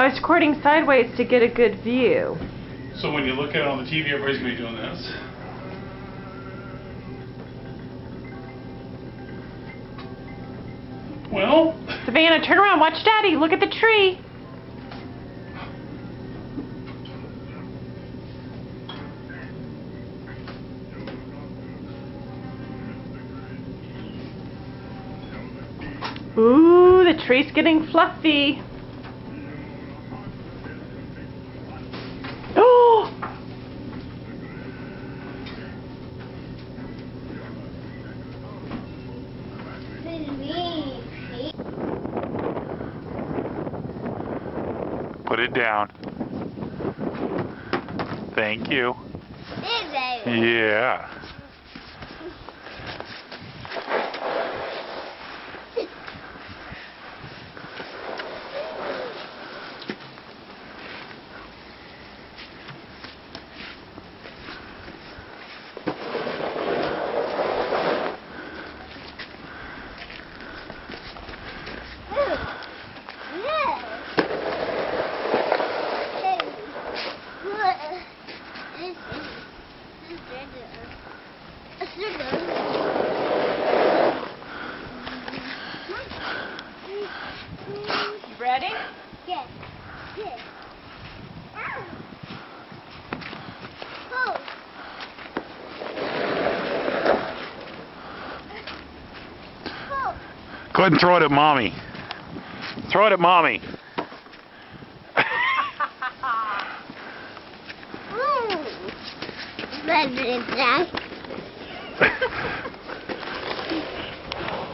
I was recording sideways to get a good view. So when you look at it on the TV, everybody's going to be doing this. Well... Savannah, turn around. Watch Daddy. Look at the tree. Ooh, the tree's getting fluffy. Oh! Put it down. Thank you. Yeah. You ready? Yes. Yes. Oh. Oh. Go ahead and throw it at Mommy. Throw it at Mommy.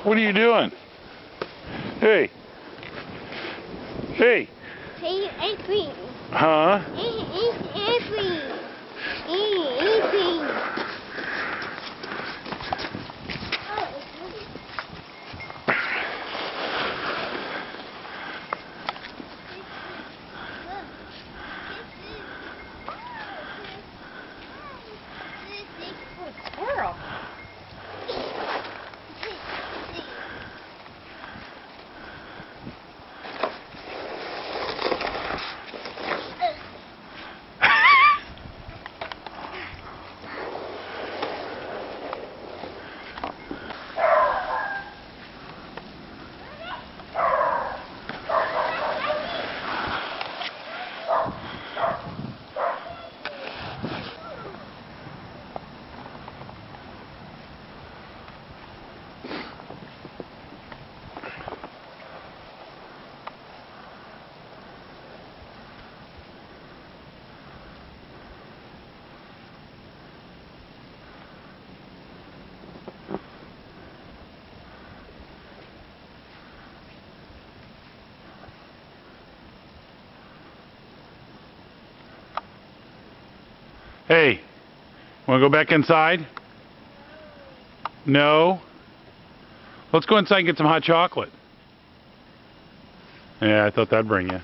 What are you doing? Hey. Hey. Ice cream. Huh? Ice cream. Squirrel. Hey. Want to go back inside? No? Let's go inside and get some hot chocolate. Yeah, I thought that'd bring you.